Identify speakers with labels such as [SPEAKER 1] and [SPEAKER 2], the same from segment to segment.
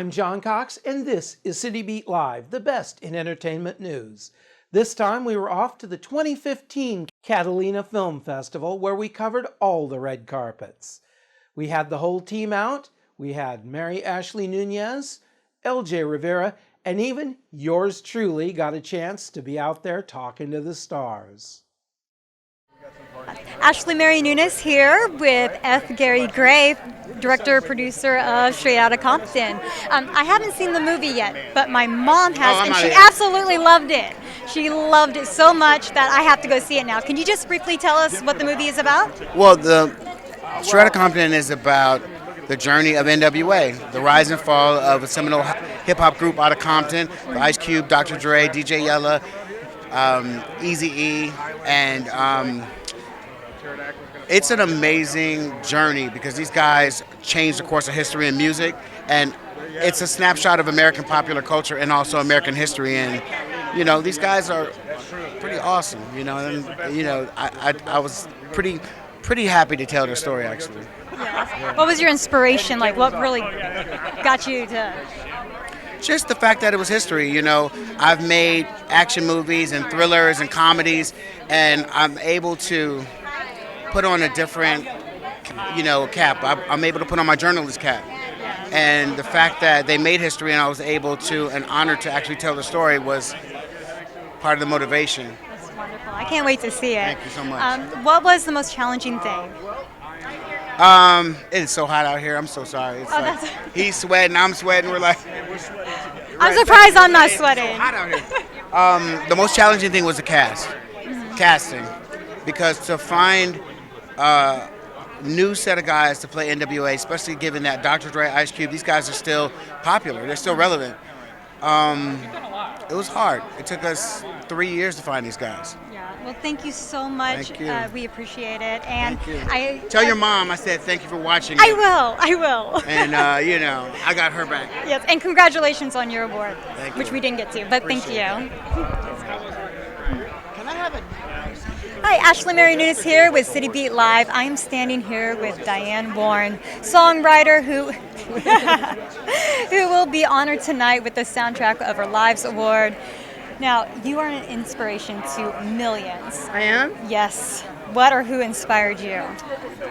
[SPEAKER 1] I'm John Cox, and this is City Beat Live, the best in entertainment news. This time we were off to the 2015 Catalina Film Festival, where we covered all the red carpets. We had the whole team out. We had Mary Ashley Nunez, LJ Rivera, and even yours truly got a chance to be out there talking to the stars.
[SPEAKER 2] Ashley Mary Nunes here with F. Gary Gray, director, producer of Straight Outta Compton. I haven't seen the movie yet, but my mom has, and she absolutely loved it. She loved it so much that I have to go see it now. Can you just briefly tell us what the movie is about?
[SPEAKER 3] Well, the Straight Outta Compton is about the journey of NWA, the rise and fall of a seminal hip-hop group out of Compton, Ice Cube, Dr. Dre, DJ Yella, Eazy-E, and it's an amazing journey because these guys changed the course of history and music, and it's a snapshot of American popular culture and also American history. And you know, these guys are pretty awesome. You know, and you know, I was pretty happy to tell their story actually.
[SPEAKER 2] Yeah. What was your inspiration? Like, what really got you to?
[SPEAKER 3] Just the fact that it was history. You know, I've made action movies and thrillers and comedies, and I'm able to put on a different, you know, cap. I'm able to put on my journalist cap. And the fact that they made history and I was able to, and honored to actually tell the story was part of the motivation.
[SPEAKER 2] That's wonderful. I can't wait to see it.
[SPEAKER 3] Thank you so much.
[SPEAKER 2] What was the most challenging thing?
[SPEAKER 3] It's so hot out here. I'm so sorry. It's like, he's sweating, I'm sweating. We're like,
[SPEAKER 2] I'm surprised I'm not sweating.
[SPEAKER 3] It's so hot out here. The most challenging thing was the casting, because to find new set of guys to play NWA, especially given that Dr. Dre, Ice Cube, these guys are still popular. They're still relevant. It was hard. It took us 3 years to find these guys.
[SPEAKER 2] Yeah. Well, thank you so much.
[SPEAKER 3] Thank you.
[SPEAKER 2] We appreciate it. And
[SPEAKER 3] thank you. Tell your mom I said thank you for watching.
[SPEAKER 2] I will.
[SPEAKER 3] And you know, I got her back.
[SPEAKER 2] Yes. And congratulations on your award,
[SPEAKER 3] Thank
[SPEAKER 2] which
[SPEAKER 3] you.
[SPEAKER 2] we didn't get to, but
[SPEAKER 3] Appreciate
[SPEAKER 2] thank you.
[SPEAKER 3] Can I have it?
[SPEAKER 2] Hi, Ashley Mary Nunes here with City Beat Live. I am standing here with Diane Warren, songwriter who who will be honored tonight with the soundtrack of her Lives Award. Now, you are an inspiration to millions.
[SPEAKER 4] I am?
[SPEAKER 2] Yes. What or who inspired you?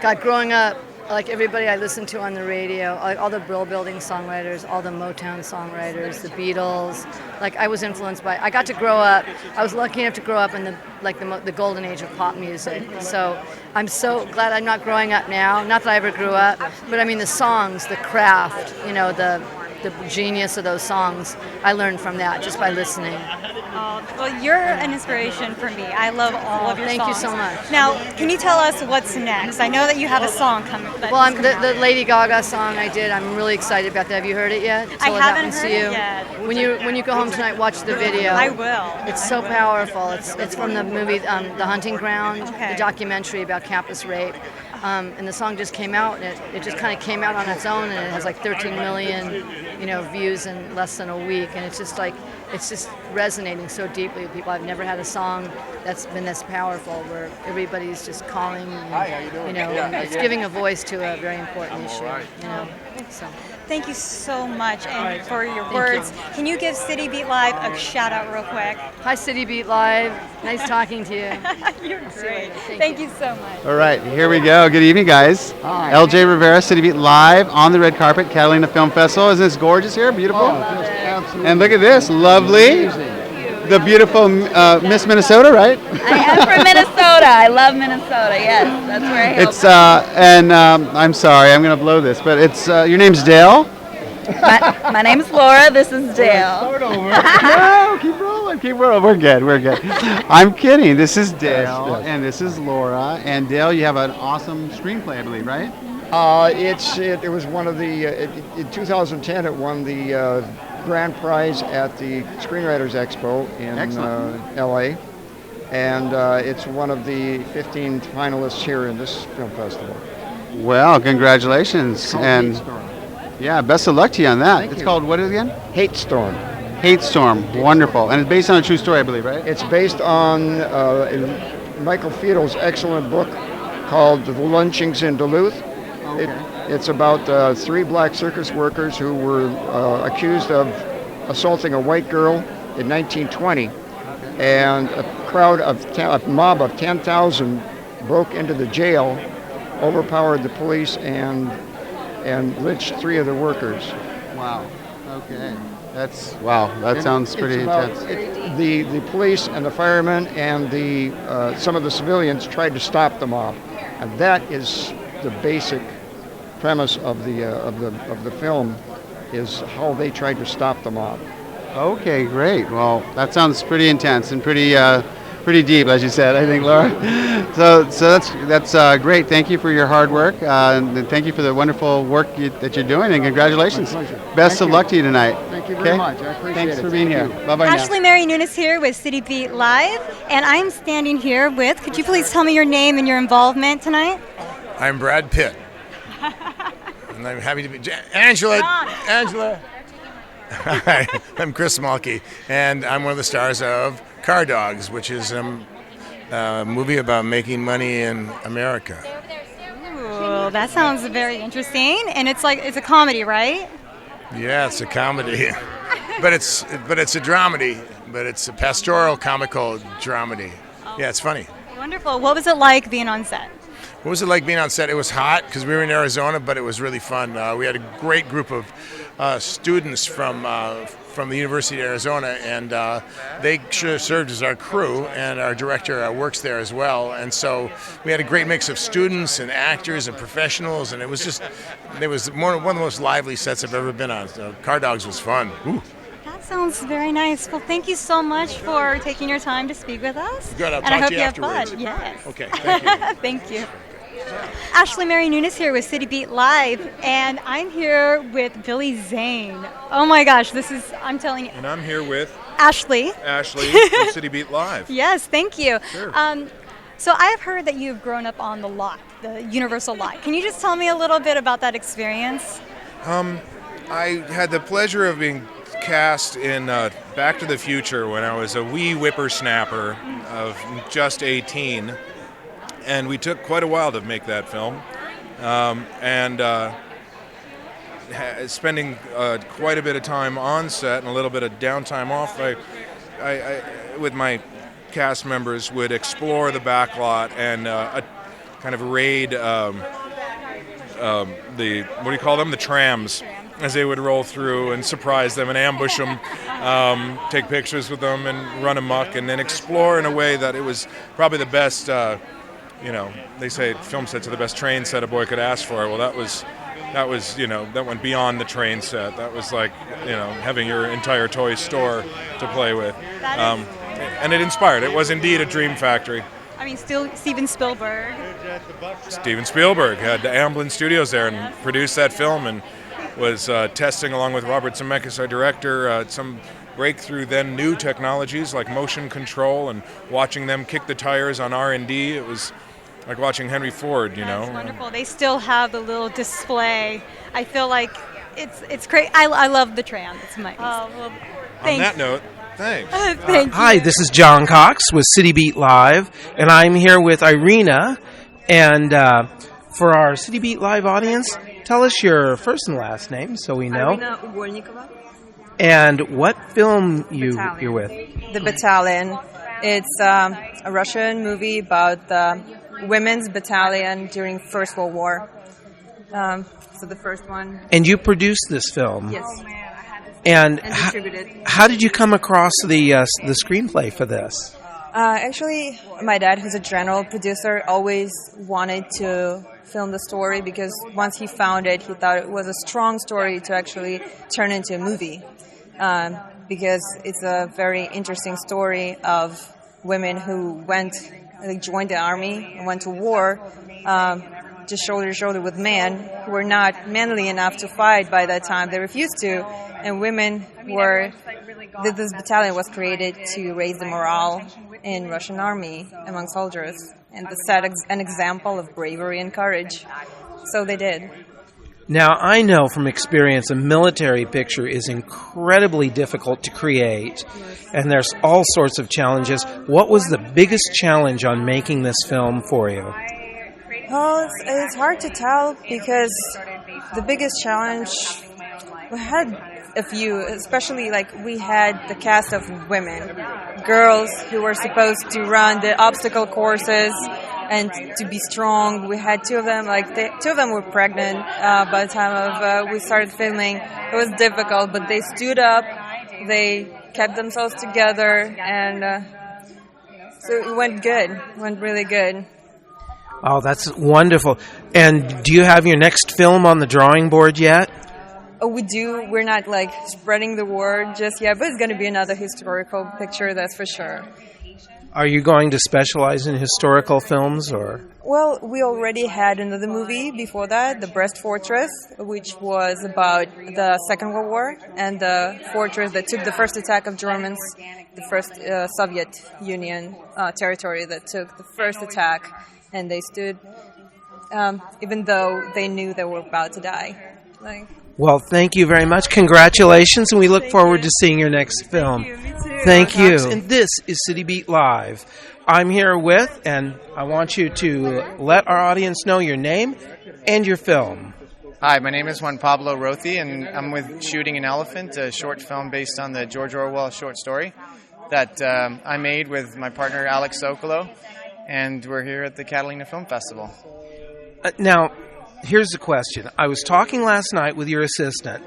[SPEAKER 4] God, growing up, like everybody I listened to on the radio, like all the Brill Building songwriters, all the Motown songwriters, the Beatles. Like I was influenced by. I got to grow up. I was lucky enough to grow up in the golden age of pop music. So I'm so glad I'm not growing up now. Not that I ever grew up, but I mean the songs, the craft, you know, the genius of those songs. I learned from that just by listening.
[SPEAKER 2] Well, you're an inspiration for me. I love all of your songs.
[SPEAKER 4] Thank you so much.
[SPEAKER 2] Now, can you tell us what's next? I know that you have a song coming.
[SPEAKER 4] Well, the Lady Gaga song I did. I'm really excited about that. Have you heard it yet?
[SPEAKER 2] I haven't heard it yet.
[SPEAKER 4] When you go home tonight, watch the video.
[SPEAKER 2] I will.
[SPEAKER 4] It's so powerful. It's from the movie The Hunting Ground, the documentary about campus rape. And the song just came out, and it just kind of came out on its own, and it has like 13 million, you know, views in less than a week, and it's just resonating so deeply with people. I've never had a song that's been this powerful, where everybody's just calling, and, you know, and it's giving a voice to a very important issue, you know. So.
[SPEAKER 2] Thank you so much and for your words. Can you give City Beat Live a shout out real quick?
[SPEAKER 4] Hi, City Beat Live. Nice talking to you.
[SPEAKER 2] You're great. Thank you so much.
[SPEAKER 5] All right, here we go. Good evening, guys.
[SPEAKER 4] Hi.
[SPEAKER 5] LJ Rivera, City Beat Live on the red carpet, Catalina Film Festival. Isn't this gorgeous here? Beautiful. And look at this, lovely. The beautiful Miss Minnesota, right?
[SPEAKER 6] I am from Minnesota. I love Minnesota. Yes, that's where I hail
[SPEAKER 5] It's I'm sorry, I'm gonna blow this, but it's your name's Dale.
[SPEAKER 6] My name is Laura. This is Dale.
[SPEAKER 5] Start over. No, keep rolling. We're good. I'm kidding. This is Dale, and this is Laura. And Dale, you have an awesome screenplay, I believe, right?
[SPEAKER 7] It was one of the in 2010. It won the grand prize at the Screenwriters Expo in LA, and it's one of the 15 finalists here in this film festival.
[SPEAKER 5] Well, congratulations, and yeah, best of luck to you on that.
[SPEAKER 7] Thank
[SPEAKER 5] It's
[SPEAKER 7] you.
[SPEAKER 5] called, what is it again?
[SPEAKER 7] Hate Storm.
[SPEAKER 5] Hate Storm. Wonderful, and it's based on a true story, I believe, right?
[SPEAKER 7] It's based on Michael Fiedel's excellent book called The Lynchings in Duluth. It's about 3 black circus workers who were accused of assaulting a white girl in 1920, and a mob of 10,000 broke into the jail, overpowered the police, and lynched 3 of the workers.
[SPEAKER 5] Wow. Okay. That sounds pretty intense.
[SPEAKER 7] The police and the firemen and some of the civilians tried to stop the mob, and that is the basic premise of the film, is how they tried to stop the mob.
[SPEAKER 5] Okay, great. Well, that sounds pretty intense and pretty deep, as you said, I think, Laura. So that's great. Thank you for your hard work, and thank you for the wonderful work that you're doing, and congratulations.
[SPEAKER 7] My pleasure.
[SPEAKER 5] Best of luck to you tonight.
[SPEAKER 7] Thank you very much. I appreciate it.
[SPEAKER 5] Thanks for being here. Bye-bye now.
[SPEAKER 2] Ashley Mary Nunes here with City Beat Live, and I'm standing here with, could you please tell me your name and your involvement tonight?
[SPEAKER 8] I'm Brad Pitt. And I'm happy to be Angela. Hi, I'm Chris Mulkey, and I'm one of the stars of Car Dogs, which is a movie about making money in America.
[SPEAKER 2] Ooh, that sounds very interesting, and it's a comedy, right?
[SPEAKER 8] Yeah, it's a comedy, but it's a dramedy, but it's a pastoral comical dramedy. Yeah, it's funny.
[SPEAKER 2] Wonderful. What was it like being on set?
[SPEAKER 8] What was it like being on set? It was hot because we were in Arizona, but it was really fun. We had a great group of students from the University of Arizona, and they served as our crew, and our director works there as well. And so we had a great mix of students and actors and professionals, and it was one of the most lively sets I've ever been on. So Car Dogs was fun. Ooh.
[SPEAKER 2] That sounds very nice. Well, thank you so much for taking your time to speak with us.
[SPEAKER 8] Good, I'll
[SPEAKER 2] and I
[SPEAKER 8] talk
[SPEAKER 2] hope
[SPEAKER 8] to
[SPEAKER 2] you
[SPEAKER 8] you
[SPEAKER 2] have
[SPEAKER 8] afterwards.
[SPEAKER 2] fun. Yes.
[SPEAKER 8] Okay, thank you.
[SPEAKER 2] Thank you. Ashley Mary Nunes here with City Beat Live, and I'm here with Billy Zane. Oh my gosh, I'm telling you.
[SPEAKER 9] And I'm here with
[SPEAKER 2] Ashley.
[SPEAKER 9] from City Beat Live.
[SPEAKER 2] Yes, thank you.
[SPEAKER 9] Sure.
[SPEAKER 2] So I've heard that you've grown up on the lot, the Universal lot. Can you just tell me a little bit about that experience?
[SPEAKER 9] I had the pleasure of being cast in Back to the Future when I was a wee whippersnapper of just 18. And we took quite a while to make that film, spending quite a bit of time on set and a little bit of downtime off. I with my cast members, would explore the back lot and kind of raid the what do you call them? The trams, as they would roll through, and surprise them and ambush them, take pictures with them and run amok, and then explore in a way that it was probably the best. They say film sets are the best train set a boy could ask for. Well, that was, that went beyond the train set. That was like, having your entire toy store to play with. And it inspired. It was indeed a dream factory.
[SPEAKER 2] I mean, still Steven Spielberg.
[SPEAKER 9] Steven Spielberg had Amblin Studios there and produced that film, and was testing along with Robert Zemeckis, our director, some breakthrough then new technologies like motion control, and watching them kick the tires on R&D. It was like watching Henry Ford,
[SPEAKER 2] That's wonderful. They still have the little display. I feel like it's great. I love the tram. It's nice.
[SPEAKER 9] On that note, thanks.
[SPEAKER 2] Thank you.
[SPEAKER 1] Hi, this is John Cox with City Beat Live, and I'm here with Irina. And for our City Beat Live audience, tell us your first and last name so we know.
[SPEAKER 10] Irina Ugolnikova.
[SPEAKER 1] And what film you're with?
[SPEAKER 10] The Battalion. It's a Russian movie about the women's battalion during First World War. So the first one.
[SPEAKER 1] And you produced this film?
[SPEAKER 10] Yes.
[SPEAKER 1] And
[SPEAKER 10] distributed.
[SPEAKER 1] How did you come across the screenplay for this?
[SPEAKER 10] Actually, my dad, who's a general producer, always wanted to film the story, because once he found it, he thought it was a strong story to actually turn into a movie. Because it's a very interesting story of women who joined the army and went to war, just shoulder to shoulder with men who were not manly enough to fight by that time. They refused to, and women this battalion was created to raise the morale in Russian army among soldiers, and to set an example of bravery and courage. So they did.
[SPEAKER 1] Now, I know from experience a military picture is incredibly difficult to create, and there's all sorts of challenges. What was the biggest challenge on making this film for you?
[SPEAKER 10] Well, it's hard to tell because the biggest challenge, we had a few, especially like we had the cast of women, girls who were supposed to run the obstacle courses and to be strong. We had two of them, two of them were pregnant by the time of we started filming. It was difficult, but they stood up, they kept themselves together, and so it went good, went really good.
[SPEAKER 1] Oh, that's wonderful. And do you have your next film on the drawing board yet?
[SPEAKER 10] Oh, we do. We're not like spreading the word just yet, but it's going to be another historical picture, that's for sure.
[SPEAKER 1] Are you going to specialize in historical films, or?
[SPEAKER 10] Well, we already had another movie before that, The Brest Fortress, which was about the Second World War and the fortress that took the first attack of Germans, the first Soviet Union territory that took the first attack, and they stood, even though they knew they were about to die.
[SPEAKER 1] Well, thank you very much. Congratulations, and we look forward to seeing your next film. Thank you. And this is City Beat Live. I'm here with, and I want you to let our audience know your name and your film.
[SPEAKER 11] Hi, my name is Juan Pablo Rothi, and I'm with Shooting an Elephant, a short film based on the George Orwell short story that I made with my partner Alex Sokolow, and we're here at the Catalina Film Festival.
[SPEAKER 1] Now, here's the question. I was talking last night with your assistant,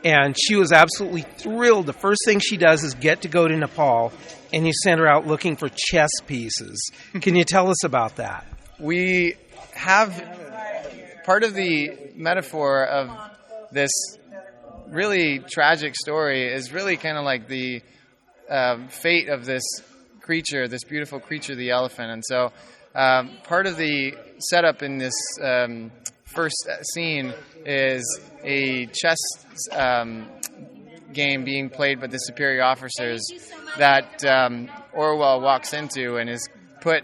[SPEAKER 1] and she was absolutely thrilled. The first thing she does is get to go to Nepal, and you send her out looking for chess pieces. Can you tell us about that?
[SPEAKER 11] We have part of the metaphor of this really tragic story is really kind of like the fate of this creature, this beautiful creature, the elephant. And so part of the setup in this first scene is a chess game being played by the superior officers that Orwell walks into and is put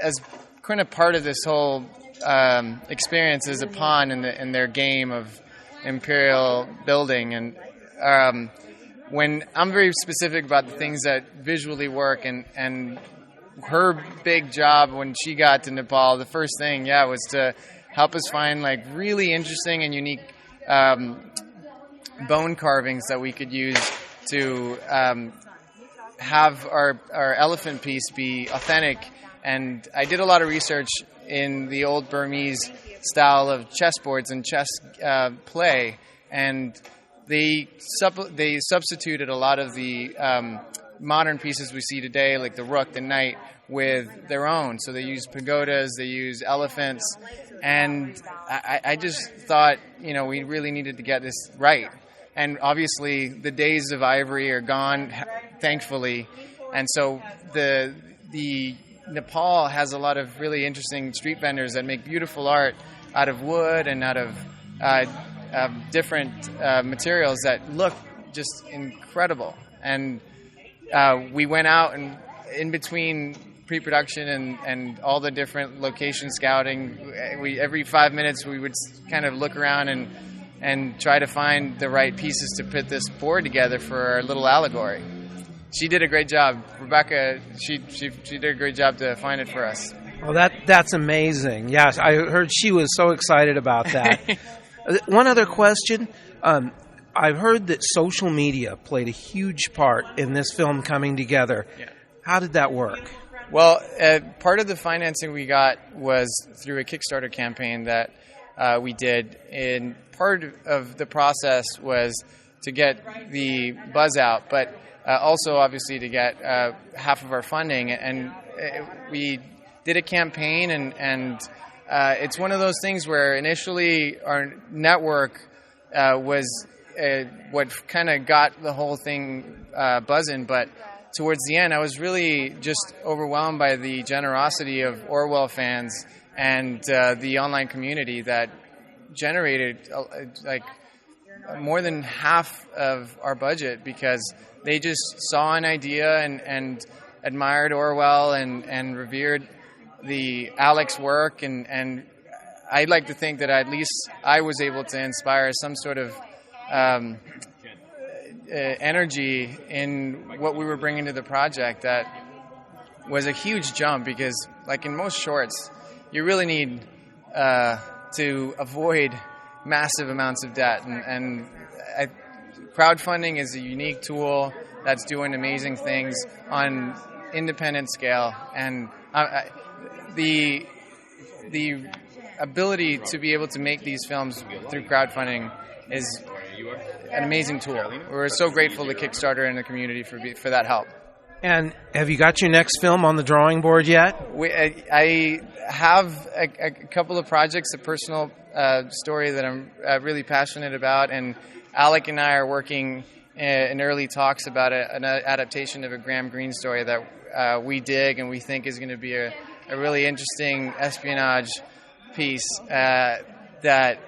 [SPEAKER 11] as kind of part of this whole experience as a pawn in their game of imperial building. And when I'm very specific about the things that visually work, and her big job when she got to Nepal, the first thing, was to help us find like really interesting and unique bone carvings that we could use to have our elephant piece be authentic. And I did a lot of research in the old Burmese style of chessboards and chess play, and they substituted a lot of the modern pieces we see today, like the rook, the knight, with their own. So they use pagodas, they use elephants, and I just thought, we really needed to get this right. And obviously, the days of ivory are gone, thankfully, and so the Nepal has a lot of really interesting street vendors that make beautiful art out of wood and out of different materials that look just incredible. And we went out, and in between pre-production and all the different location scouting, every 5 minutes we would kind of look around and try to find the right pieces to put this board together for our little allegory. She did a great job. Rebecca, she did a great job to find it for us.
[SPEAKER 1] Well, that's amazing. Yes, I heard she was so excited about that. One other question. I've heard that social media played a huge part in this film coming together.
[SPEAKER 11] Yeah.
[SPEAKER 1] How did that work?
[SPEAKER 11] Well, part of the financing we got was through a Kickstarter campaign that we did. And part of the process was to get the buzz out, but also obviously to get half of our funding. And we did a campaign, and it's one of those things where initially our network was what kind of got the whole thing buzzing, but towards the end I was really just overwhelmed by the generosity of Orwell fans and the online community that generated like more than half of our budget, because they just saw an idea and admired Orwell and revered the Alex work, and I'd like to think that at least I was able to inspire some sort of energy in what we were bringing to the project. That was a huge jump, because like in most shorts, you really need to avoid massive amounts of debt. And crowdfunding is a unique tool that's doing amazing things on independent scale. And the ability to be able to make these films through crowdfunding is an amazing tool. We're so grateful to Kickstarter and the community for that help.
[SPEAKER 1] And have you got your next film on the drawing board yet?
[SPEAKER 11] I have a couple of projects, a personal story that I'm really passionate about, and Alec and I are working in early talks about an adaptation of a Graham Greene story that we dig and we think is going to be a really interesting espionage piece that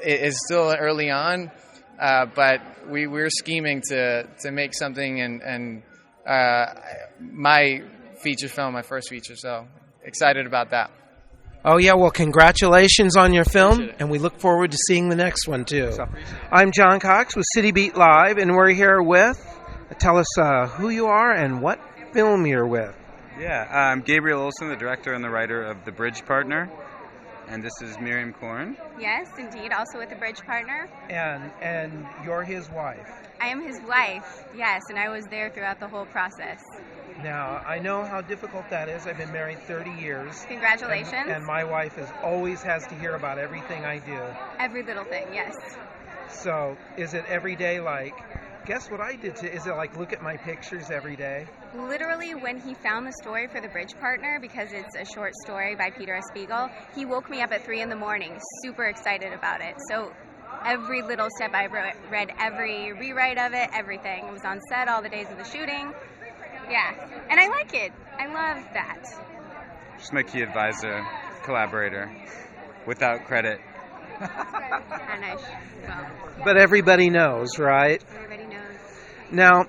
[SPEAKER 11] is still early on, but we're scheming to make something and my feature film, my first feature, so excited about that.
[SPEAKER 1] Oh, yeah, well, congratulations on your film, and we look forward to seeing the next one, too. I'm John Cox with City Beat Live, and we're here with, tell us who you are and what film you're with.
[SPEAKER 12] Yeah, I'm Gabriel Olson, the director and the writer of The Bridge Partner, and this is Miriam Korn.
[SPEAKER 13] Yes, indeed, also with The Bridge Partner.
[SPEAKER 1] And you're his wife.
[SPEAKER 13] I am his wife, yes, and I was there throughout the whole process.
[SPEAKER 1] Now, I know how difficult that is. I've been married 30 years.
[SPEAKER 13] Congratulations.
[SPEAKER 1] And my wife always has to hear about everything I do.
[SPEAKER 13] Every little thing, yes.
[SPEAKER 1] So, is it every day like, guess what I did is it like look at my pictures every day?
[SPEAKER 13] Literally, when he found the story for The Bridge Partner, because it's a short story by Peter S. Spiegel, he woke me up at 3 a.m, super excited about it. So every little step I read every rewrite of it, everything. It was on set all the days of the shooting. Yeah, and I like it. I love that.
[SPEAKER 12] She's my key advisor, collaborator, without credit.
[SPEAKER 1] But everybody knows, right?
[SPEAKER 13] Everybody knows.
[SPEAKER 1] Now,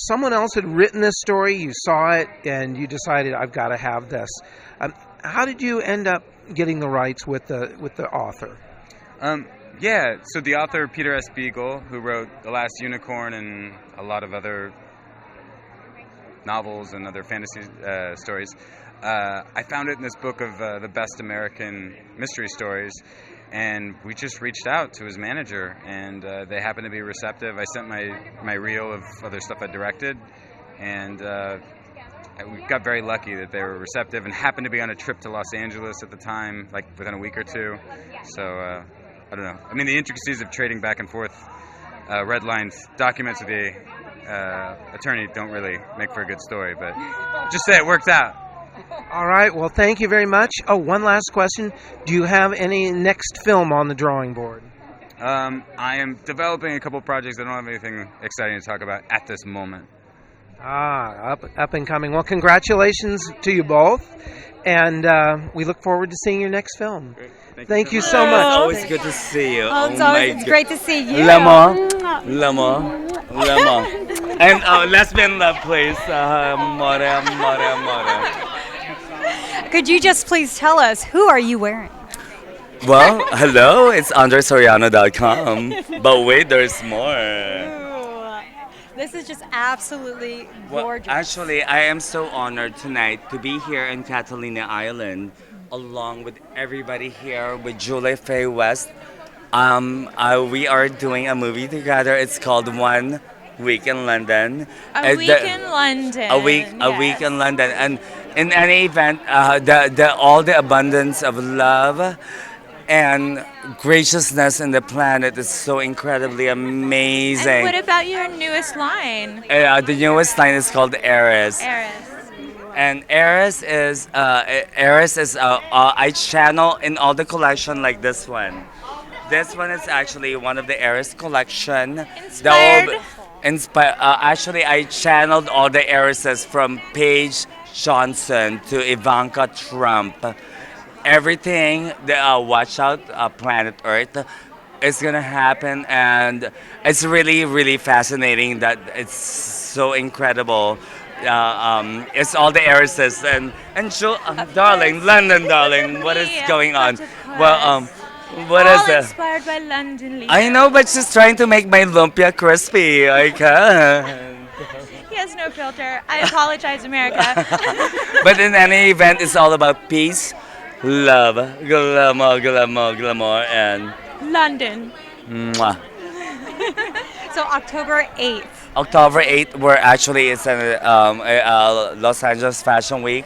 [SPEAKER 1] someone else had written this story, you saw it, and you decided, I've got to have this. How did you end up getting the rights with the author?
[SPEAKER 12] Yeah, so the author, Peter S. Spiegel, who wrote The Last Unicorn and a lot of other novels and other fantasy stories, I found it in this book of the best American mystery stories, and we just reached out to his manager, and they happened to be receptive. I sent my reel of other stuff I directed, and we got very lucky that they were receptive and happened to be on a trip to Los Angeles at the time, like within a week or two. So I don't know. I mean, the intricacies of trading back and forth red lines documents with the attorney don't really make for a good story, but just say it worked out.
[SPEAKER 1] All right, well, thank you very much. Oh, one last question. Do you have any next film on the drawing board?
[SPEAKER 12] I am developing a couple projects. I don't have anything exciting to talk about at this moment.
[SPEAKER 1] Up and coming. Well, congratulations to you both, and we look forward to seeing your next film.
[SPEAKER 12] Great.
[SPEAKER 1] Thank you so much.
[SPEAKER 14] It's always good to see you.
[SPEAKER 2] It's great to see you.
[SPEAKER 14] Lama. And lesbian love, please. More.
[SPEAKER 2] Could you just please tell us, who are you wearing?
[SPEAKER 14] Well, hello, it's andresoriano.com. But wait, there's more.
[SPEAKER 2] This is just absolutely gorgeous.
[SPEAKER 14] Well, actually, I am so honored tonight to be here in Catalina Island, along with everybody here with Julie Faye West. We are doing a movie together. It's called 1 Week in London.
[SPEAKER 6] A week in London.
[SPEAKER 14] A week in London. And in any event, all the abundance of love and graciousness in the planet is so incredibly amazing.
[SPEAKER 6] And what about your newest line?
[SPEAKER 14] The newest line is called Eris. And Eris is I channel in all the collection like this one. This one is actually one of the Eris collection.
[SPEAKER 6] Inspired?
[SPEAKER 14] Actually, I channeled all the Erises from Paige Johnson to Ivanka Trump. Everything, watch out, planet Earth, is gonna happen, and it's really, really fascinating that it's so incredible. It's all the Erises and darling, London, darling, what is going on? Well, what
[SPEAKER 6] all
[SPEAKER 14] is it?
[SPEAKER 6] Inspired by London. Leader.
[SPEAKER 14] I know, but she's trying to make my lumpia crispy. I can't.
[SPEAKER 6] He has no filter. I apologize, America.
[SPEAKER 14] But in any event, it's all about peace, love, glamour, glamour, glamour, and
[SPEAKER 2] London.
[SPEAKER 14] mwah.
[SPEAKER 2] So October 8th.
[SPEAKER 14] October 8th, we're actually it's a Los Angeles Fashion Week.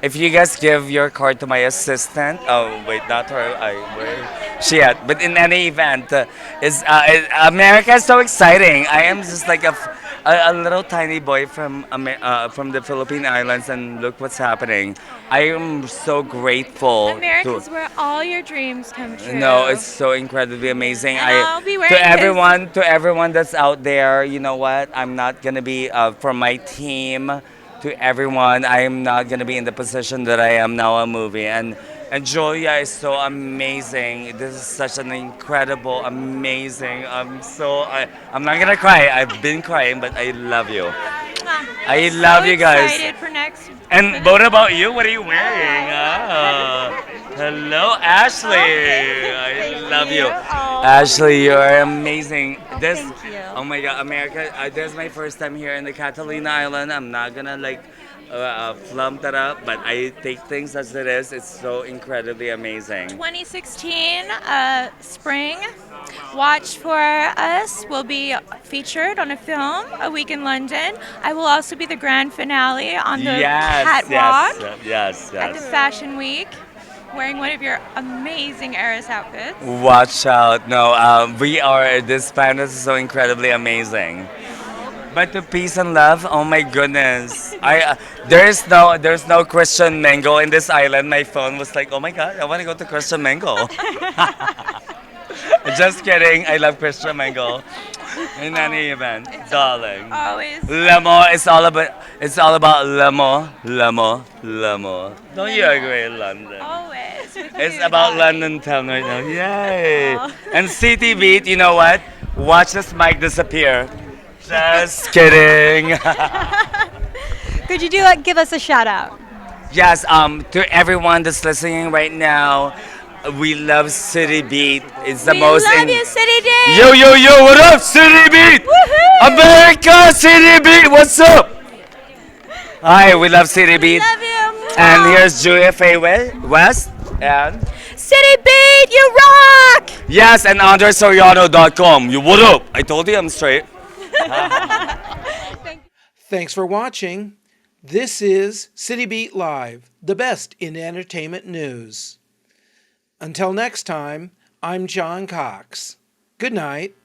[SPEAKER 14] If you guys give your card to my assistant, oh wait, not her, where she at? But in any event, America is so exciting. I am just like a little tiny boy from the Philippine Islands, and look what's happening. I am so grateful.
[SPEAKER 15] America's where all your dreams come true.
[SPEAKER 14] No, it's so incredibly amazing.
[SPEAKER 15] And I'll be wearing
[SPEAKER 14] To everyone that's out there, you know what? I'm not gonna be from my team. To everyone, I am not gonna be in the position that I am now. A movie and Julia is so amazing. This is such an incredible, amazing. I'm not gonna cry. I've been crying, but I love you. I love you guys.
[SPEAKER 15] Excited for next.
[SPEAKER 14] And what about you? What are you wearing? Hello, Ashley. I love you. Ashley, you are amazing.
[SPEAKER 2] Thank you.
[SPEAKER 14] Oh my God, America. This is my first time here in the Catalina Island. I'm not gonna flump that up, but I take things as it is. It's so incredibly amazing.
[SPEAKER 15] 2016 spring. Watch for us. We'll be featured on a film a week in London. I will also be the grand finale on the catwalk at the Fashion Week, wearing one of your amazing Eris outfits.
[SPEAKER 14] Watch out! No, this band is so incredibly amazing. But to peace and love, oh my goodness! There's no Christian Mingle in this island. My phone was like, oh my God, I want to go to Christian Mingle. Just kidding. I love Christian Mingle. In any event, darling.
[SPEAKER 15] Always.
[SPEAKER 14] L'amour is all about l'amour. Don't you agree, London?
[SPEAKER 15] Always.
[SPEAKER 14] It's about London town right now. Yay! And City Beat, you know what? Watch this mic disappear. Just kidding.
[SPEAKER 2] Could you give us a shout out?
[SPEAKER 14] Yes, to everyone that's listening right now, we love City Beat. It's the most.
[SPEAKER 15] We love you, City Beat.
[SPEAKER 14] Yo, what up, City Beat?
[SPEAKER 15] Woohoo!
[SPEAKER 14] America, City Beat, what's up? Hi, we love City Beat.
[SPEAKER 15] Love you.
[SPEAKER 14] And here's Julia Faye West and
[SPEAKER 15] City Beat, you rock!
[SPEAKER 14] yes, and AndresSoriano.com. You what up? I told you I'm straight.
[SPEAKER 1] Thanks for watching. This is City Beat Live, the best in entertainment news. Until next time, I'm John Cox. Good night.